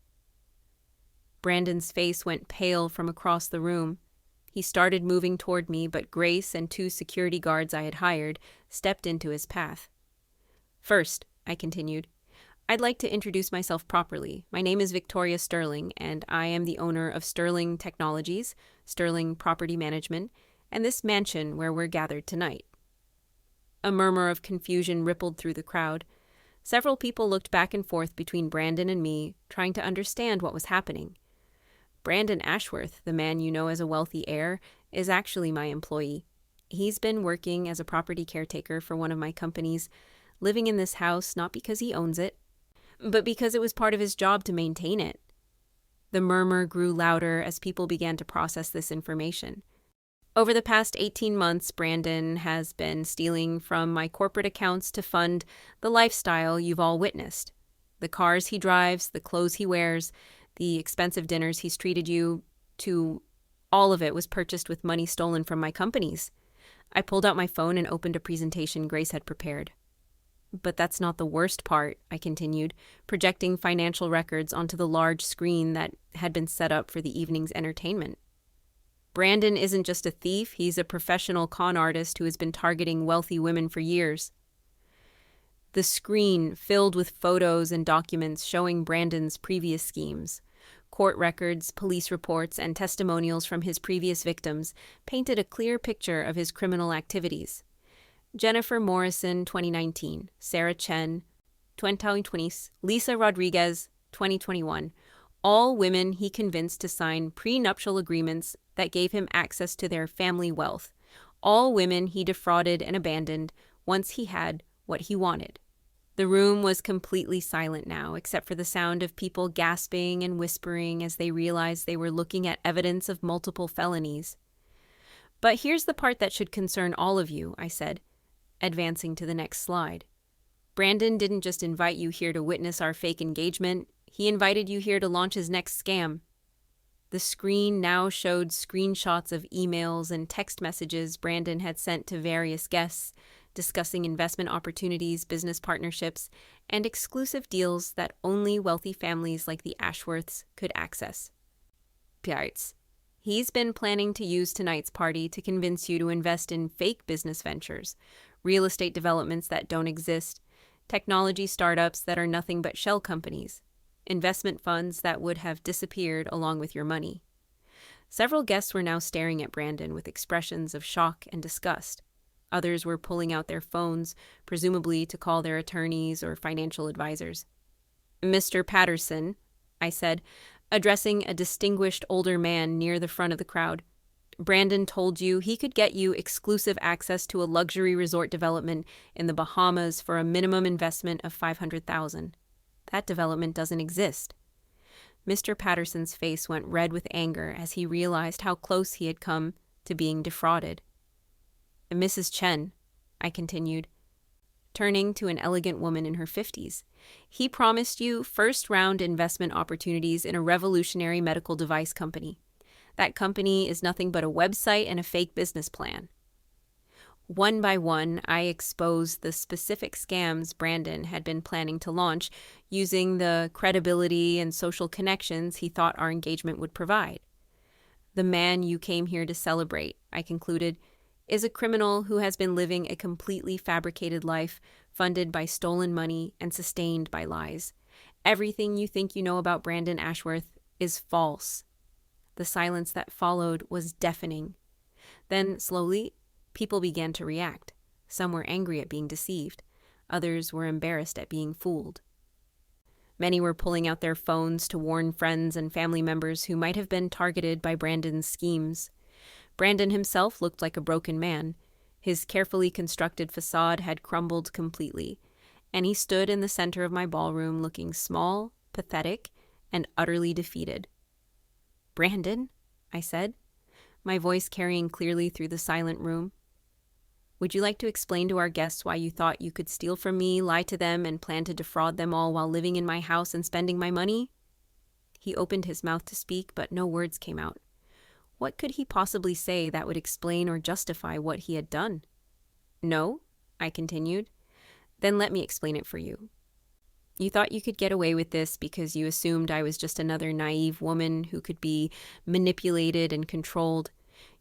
Brandon's face went pale from across the room. He started moving toward me, but Grace and 2 security guards I had hired stepped into his path. "First," I continued, "I'd like to introduce myself properly. My name is Victoria Sterling, and I am the owner of Sterling Technologies, Sterling Property Management, and this mansion where we're gathered tonight." A murmur of confusion rippled through the crowd. Several people looked back and forth between Brandon and me, trying to understand what was happening. Brandon Ashworth, the man you know as a wealthy heir, is actually my employee. He's been working as a property caretaker for one of my companies, living in this house not because he owns it, but because it was part of his job to maintain it. The murmur grew louder as people began to process this information. Over the past 18 months, Brandon has been stealing from my corporate accounts to fund the lifestyle you've all witnessed. The cars he drives, the clothes he wears, the expensive dinners he's treated you to, all of it was purchased with money stolen from my companies. I pulled out my phone and opened a presentation Grace had prepared. "But that's not the worst part," I continued, projecting financial records onto the large screen that had been set up for the evening's entertainment. "Brandon isn't just a thief, he's a professional con artist who has been targeting wealthy women for years." The screen filled with photos and documents showing Brandon's previous schemes. Court records, police reports, and testimonials from his previous victims painted a clear picture of his criminal activities. Jennifer Morrison, 2019, Sarah Chen, 2020, Lisa Rodriguez, 2021, all women he convinced to sign prenuptial agreements that gave him access to their family wealth, all women he defrauded and abandoned once he had what he wanted. The room was completely silent now, except for the sound of people gasping and whispering as they realized they were looking at evidence of multiple felonies. But here's the part that should concern all of you, I said, advancing to the next slide. Brandon didn't just invite you here to witness our fake engagement, he invited you here to launch his next scam. The screen now showed screenshots of emails and text messages Brandon had sent to various guests, discussing investment opportunities, business partnerships, and exclusive deals that only wealthy families like the Ashworths could access. Piarts. He's been planning to use tonight's party to convince you to invest in fake business ventures, real estate developments that don't exist, technology startups that are nothing but shell companies, investment funds that would have disappeared along with your money. Several guests were now staring at Brandon with expressions of shock and disgust. Others were pulling out their phones, presumably to call their attorneys or financial advisors. "Mr. Patterson," I said, addressing a distinguished older man near the front of the crowd, "Brandon told you he could get you exclusive access to a luxury resort development in the Bahamas for a minimum investment of $500,000. That development doesn't exist." Mr. Patterson's face went red with anger as he realized how close he had come to being defrauded. "Mrs. Chen," I continued, turning to an elegant woman in her 50s, "he promised you first-round investment opportunities in a revolutionary medical device company. That company is nothing but a website and a fake business plan." One by one, I exposed the specific scams Brandon had been planning to launch using the credibility and social connections he thought our engagement would provide. "The man you came here to celebrate," I concluded, "is a criminal who has been living a completely fabricated life funded by stolen money and sustained by lies. Everything you think you know about Brandon Ashworth is false." The silence that followed was deafening. Then, slowly, people began to react. Some were angry at being deceived. Others were embarrassed at being fooled. Many were pulling out their phones to warn friends and family members who might have been targeted by Brandon's schemes. Brandon himself looked like a broken man. His carefully constructed facade had crumbled completely, and he stood in the center of my ballroom looking small, pathetic, and utterly defeated. "Brandon," I said, my voice carrying clearly through the silent room, "would you like to explain to our guests why you thought you could steal from me, lie to them, and plan to defraud them all while living in my house and spending my money?" He opened his mouth to speak, but no words came out. What could he possibly say that would explain or justify what he had done? "No?" I continued. "Then let me explain it for you. You thought you could get away with this because you assumed I was just another naive woman who could be manipulated and controlled.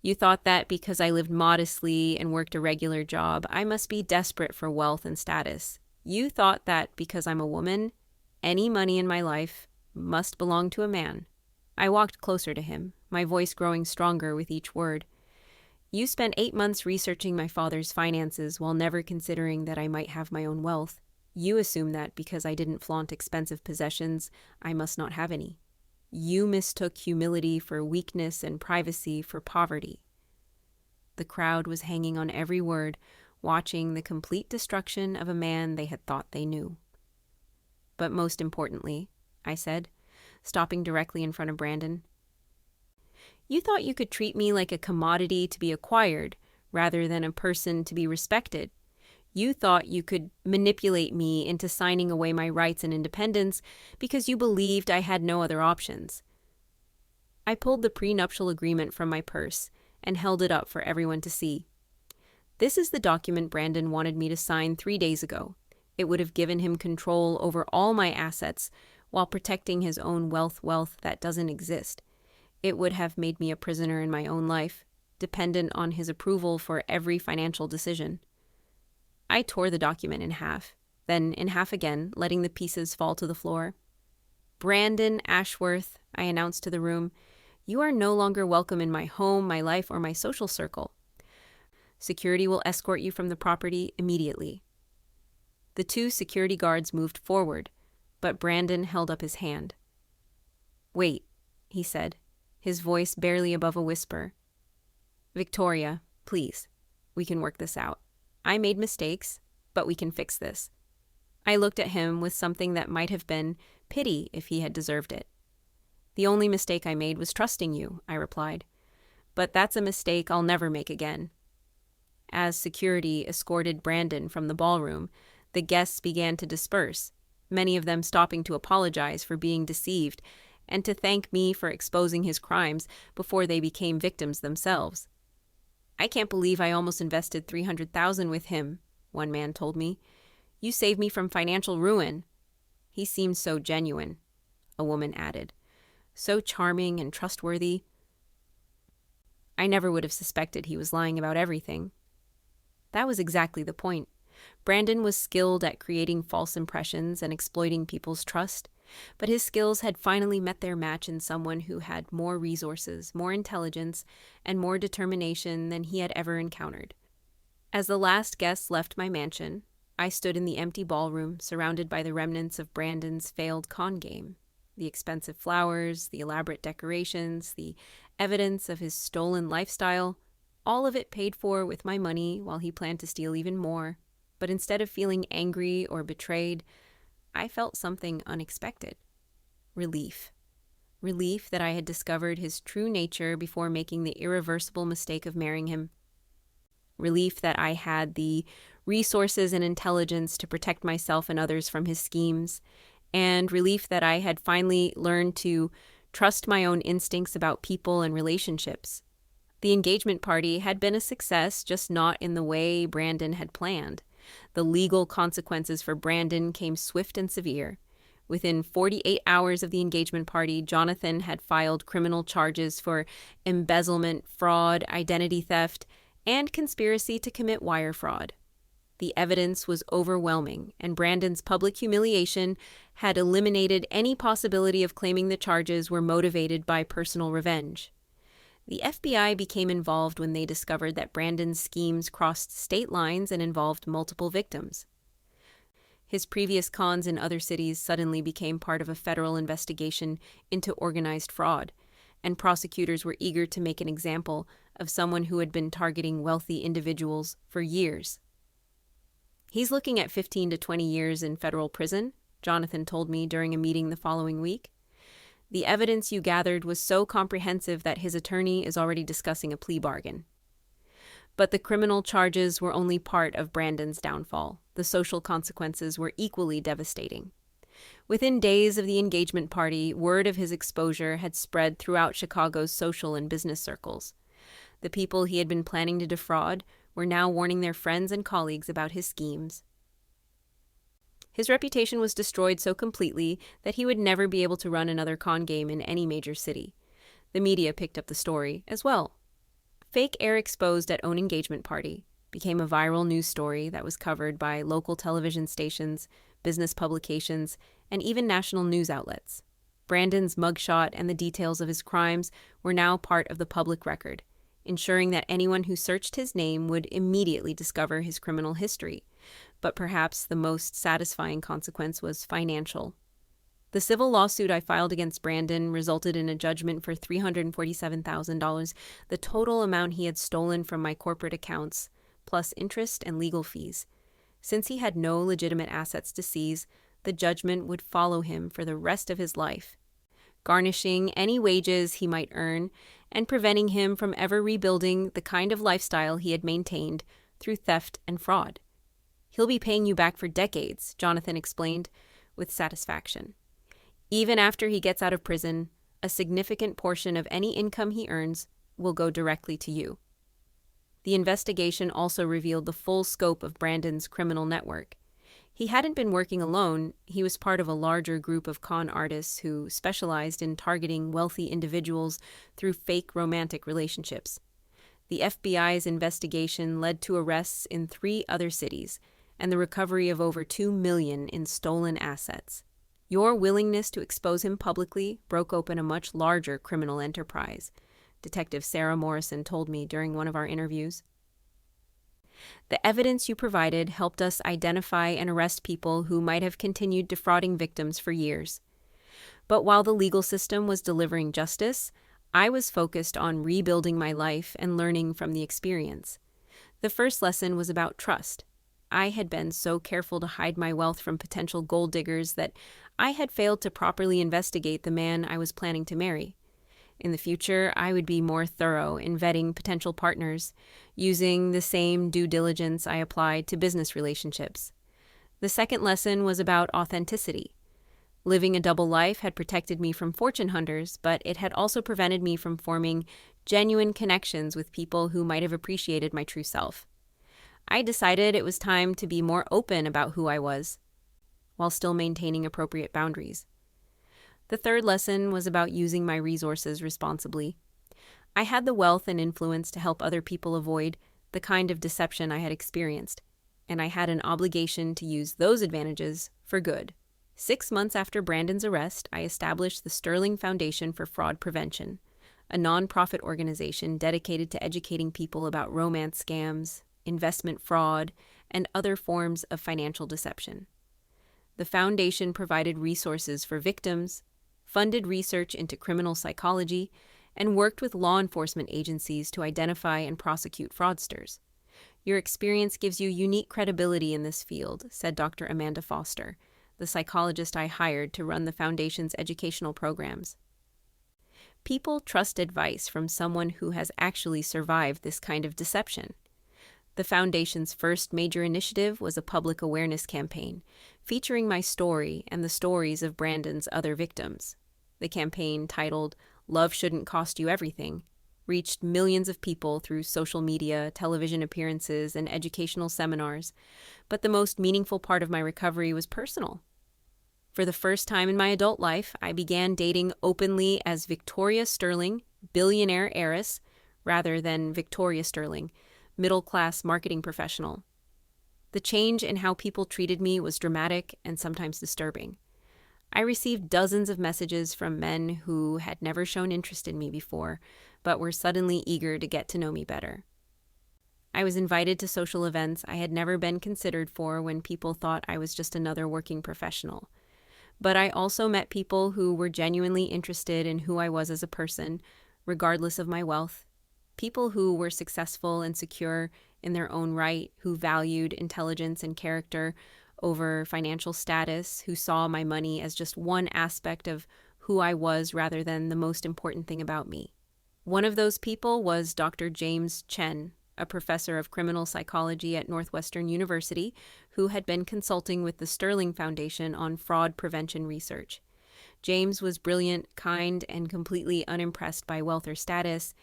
You thought that because I lived modestly and worked a regular job, I must be desperate for wealth and status. You thought that because I'm a woman, any money in my life must belong to a man." I walked closer to him, my voice growing stronger with each word. "You spent 8 months researching my father's finances while never considering that I might have my own wealth. You assumed that because I didn't flaunt expensive possessions, I must not have any. You mistook humility for weakness and privacy for poverty." The crowd was hanging on every word, watching the complete destruction of a man they had thought they knew. "But most importantly," I said, stopping directly in front of Brandon, "you thought you could treat me like a commodity to be acquired rather than a person to be respected. You thought you could manipulate me into signing away my rights and independence because you believed I had no other options." I pulled the prenuptial agreement from my purse and held it up for everyone to see. "This is the document Brandon wanted me to sign 3 days ago. It would have given him control over all my assets while protecting his own wealth that doesn't exist. It would have made me a prisoner in my own life, dependent on his approval for every financial decision." I tore the document in half, then in half again, letting the pieces fall to the floor. "Brandon Ashworth," I announced to the room, "you are no longer welcome in my home, my life, or my social circle. Security will escort you from the property immediately." The two security guards moved forward, but Brandon held up his hand. "Wait," he said, his voice barely above a whisper. "Victoria, please, we can work this out. I made mistakes, but we can fix this." I looked at him with something that might have been pity if he had deserved it. "The only mistake I made was trusting you," I replied. "But that's a mistake I'll never make again." As security escorted Brandon from the ballroom, the guests began to disperse, many of them stopping to apologize for being deceived and to thank me for exposing his crimes before they became victims themselves. "I can't believe I almost invested $300,000 with him," one man told me. "You saved me from financial ruin." "He seemed so genuine," a woman added. "So charming and trustworthy." I never would have suspected he was lying about everything. That was exactly the point. Brandon was skilled at creating false impressions and exploiting people's trust, but his skills had finally met their match in someone who had more resources, more intelligence, and more determination than he had ever encountered. As the last guests left my mansion, I stood in the empty ballroom, surrounded by the remnants of Brandon's failed con game. The expensive flowers, the elaborate decorations, the evidence of his stolen lifestyle, all of it paid for with my money while he planned to steal even more. But instead of feeling angry or betrayed, I felt something unexpected. Relief. Relief that I had discovered his true nature before making the irreversible mistake of marrying him. Relief that I had the resources and intelligence to protect myself and others from his schemes, and relief that I had finally learned to trust my own instincts about people and relationships. The engagement party had been a success, just not in the way Brandon had planned. The legal consequences for Brandon came swift and severe. Within 48 hours of the engagement party, Jonathan had filed criminal charges for embezzlement, fraud, identity theft, and conspiracy to commit wire fraud. The evidence was overwhelming, and Brandon's public humiliation had eliminated any possibility of claiming the charges were motivated by personal revenge. The FBI became involved when they discovered that Brandon's schemes crossed state lines and involved multiple victims. His previous cons in other cities suddenly became part of a federal investigation into organized fraud, and prosecutors were eager to make an example of someone who had been targeting wealthy individuals for years. "He's looking at 15 to 20 years in federal prison," Jonathan told me during a meeting the following week. "The evidence you gathered was so comprehensive that his attorney is already discussing a plea bargain." But the criminal charges were only part of Brandon's downfall. The social consequences were equally devastating. Within days of the engagement party, word of his exposure had spread throughout Chicago's social and business circles. The people he had been planning to defraud were now warning their friends and colleagues about his schemes. His reputation was destroyed so completely that he would never be able to run another con game in any major city. The media picked up the story as well. "Fake heir exposed at own engagement party" became a viral news story that was covered by local television stations, business publications, and even national news outlets. Brandon's mugshot and the details of his crimes were now part of the public record, ensuring that anyone who searched his name would immediately discover his criminal history. But perhaps the most satisfying consequence was financial. The civil lawsuit I filed against Brandon resulted in a judgment for $347,000, the total amount he had stolen from my corporate accounts, plus interest and legal fees. Since he had no legitimate assets to seize, the judgment would follow him for the rest of his life, garnishing any wages he might earn and preventing him from ever rebuilding the kind of lifestyle he had maintained through theft and fraud. "He'll be paying you back for decades," Jonathan explained with satisfaction. "Even after he gets out of prison, a significant portion of any income he earns will go directly to you." The investigation also revealed the full scope of Brandon's criminal network. He hadn't been working alone. He was part of a larger group of con artists who specialized in targeting wealthy individuals through fake romantic relationships. The FBI's investigation led to arrests in 3 other cities and the recovery of over $2 million in stolen assets. Your willingness to expose him publicly broke open a much larger criminal enterprise, Detective Sarah Morrison told me during one of our interviews. The evidence you provided helped us identify and arrest people who might have continued defrauding victims for years. But while the legal system was delivering justice, I was focused on rebuilding my life and learning from the experience. The first lesson was about trust. I had been so careful to hide my wealth from potential gold diggers that I had failed to properly investigate the man I was planning to marry. In the future, I would be more thorough in vetting potential partners, using the same due diligence I applied to business relationships. The second lesson was about authenticity. Living a double life had protected me from fortune hunters, but it had also prevented me from forming genuine connections with people who might have appreciated my true self. I decided it was time to be more open about who I was, while still maintaining appropriate boundaries. The third lesson was about using my resources responsibly. I had the wealth and influence to help other people avoid the kind of deception I had experienced, and I had an obligation to use those advantages for good. 6 months after Brandon's arrest, I established the Sterling Foundation for Fraud Prevention, a nonprofit organization dedicated to educating people about romance scams, investment fraud, and other forms of financial deception. The foundation provided resources for victims, funded research into criminal psychology, and worked with law enforcement agencies to identify and prosecute fraudsters. Your experience gives you unique credibility in this field, said Dr. Amanda Foster, the psychologist I hired to run the foundation's educational programs. People trust advice from someone who has actually survived this kind of deception. The foundation's first major initiative was a public awareness campaign, featuring my story and the stories of Brandon's other victims. The campaign, titled "Love Shouldn't Cost You Everything," reached millions of people through social media, television appearances, and educational seminars, but the most meaningful part of my recovery was personal. For the first time in my adult life, I began dating openly as Victoria Sterling, billionaire heiress, rather than Victoria Sterling, middle-class marketing professional. The change in how people treated me was dramatic and sometimes disturbing. I received dozens of messages from men who had never shown interest in me before, but were suddenly eager to get to know me better. I was invited to social events I had never been considered for when people thought I was just another working professional. But I also met people who were genuinely interested in who I was as a person, regardless of my wealth. People who were successful and secure in their own right, who valued intelligence and character over financial status, who saw my money as just one aspect of who I was rather than the most important thing about me. One of those people was Dr. James Chen, a professor of criminal psychology at Northwestern University, who had been consulting with the Sterling Foundation on fraud prevention research. James was brilliant, kind, and completely unimpressed by wealth or status.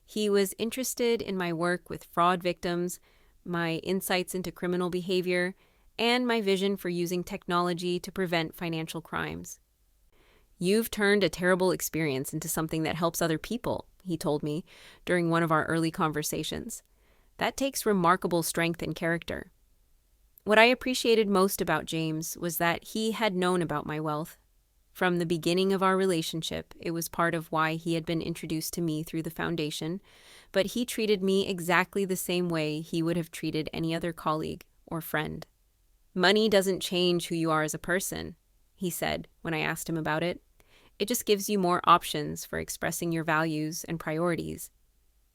He was interested in my work with fraud victims, my insights into criminal behavior, and my vision for using technology to prevent financial crimes. "You've turned a terrible experience into something that helps other people," he told me during one of our early conversations. "That takes remarkable strength and character." What I appreciated most about James was that he had known about my wealth. From the beginning of our relationship, it was part of why he had been introduced to me through the foundation, but he treated me exactly the same way he would have treated any other colleague or friend. "Money doesn't change who you are as a person," he said when I asked him about it. "It just gives you more options for expressing your values and priorities."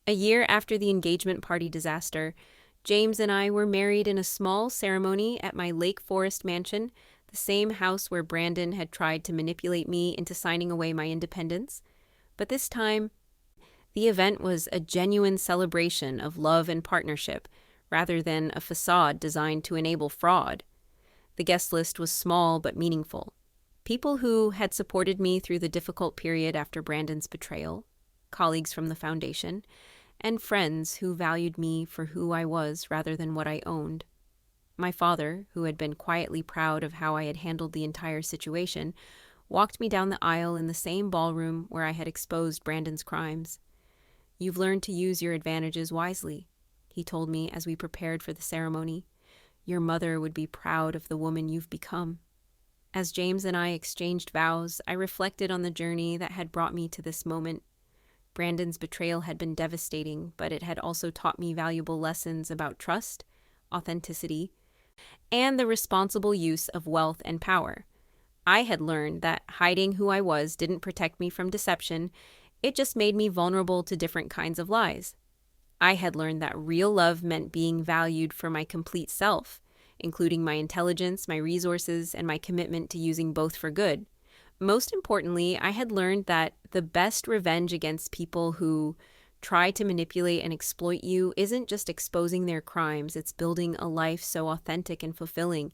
A year after the engagement party disaster, James and I were married in a small ceremony at my Lake Forest mansion, the same house where Brandon had tried to manipulate me into signing away my independence. But this time, the event was a genuine celebration of love and partnership, rather than a facade designed to enable fraud. The guest list was small but meaningful. People who had supported me through the difficult period after Brandon's betrayal, colleagues from the foundation, and friends who valued me for who I was rather than what I owned. My father, who had been quietly proud of how I had handled the entire situation, walked me down the aisle in the same ballroom where I had exposed Brandon's crimes. "You've learned to use your advantages wisely," he told me as we prepared for the ceremony. "Your mother would be proud of the woman you've become." As James and I exchanged vows, I reflected on the journey that had brought me to this moment. Brandon's betrayal had been devastating, but it had also taught me valuable lessons about trust, authenticity, and the responsible use of wealth and power. I had learned that hiding who I was didn't protect me from deception, it just made me vulnerable to different kinds of lies. I had learned that real love meant being valued for my complete self, including my intelligence, my resources, and my commitment to using both for good. Most importantly, I had learned that the best revenge against people who try to manipulate and exploit you isn't just exposing their crimes, it's building a life so authentic and fulfilling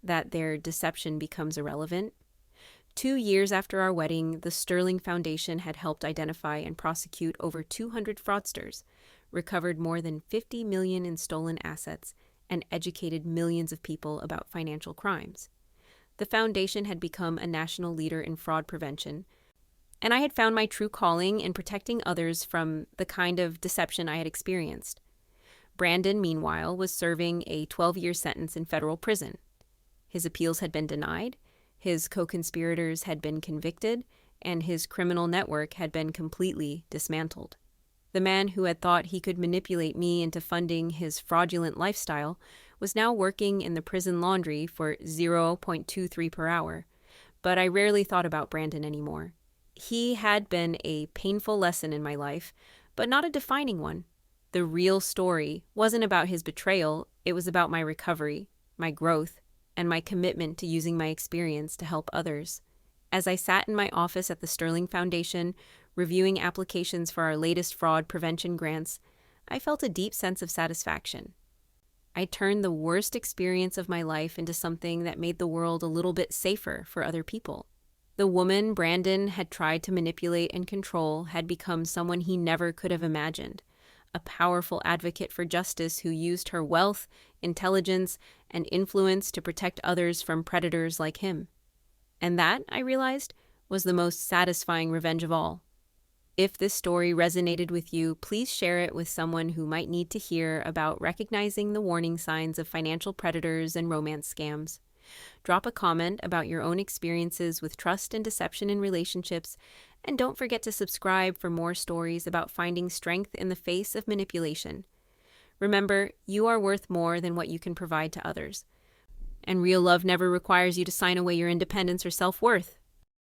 that their deception becomes irrelevant. 2 years after our wedding, the Sterling Foundation had helped identify and prosecute over 200 fraudsters, recovered more than $50 million in stolen assets, and educated millions of people about financial crimes. The foundation had become a national leader in fraud prevention, and I had found my true calling in protecting others from the kind of deception I had experienced. Brandon, meanwhile, was serving a 12-year sentence in federal prison. His appeals had been denied, his co-conspirators had been convicted, and his criminal network had been completely dismantled. The man who had thought he could manipulate me into funding his fraudulent lifestyle was now working in the prison laundry for 0.23 per hour. But I rarely thought about Brandon anymore. He had been a painful lesson in my life, but not a defining one. The real story wasn't about his betrayal, it was about my recovery, my growth, and my commitment to using my experience to help others. As I sat in my office at the Sterling Foundation, reviewing applications for our latest fraud prevention grants, I felt a deep sense of satisfaction. I turned the worst experience of my life into something that made the world a little bit safer for other people. The woman Brandon had tried to manipulate and control had become someone he never could have imagined, a powerful advocate for justice who used her wealth, intelligence, and influence to protect others from predators like him. And that, I realized, was the most satisfying revenge of all. If this story resonated with you, please share it with someone who might need to hear about recognizing the warning signs of financial predators and romance scams. Drop a comment about your own experiences with trust and deception in relationships, and don't forget to subscribe for more stories about finding strength in the face of manipulation. Remember, you are worth more than what you can provide to others. And real love never requires you to sign away your independence or self-worth.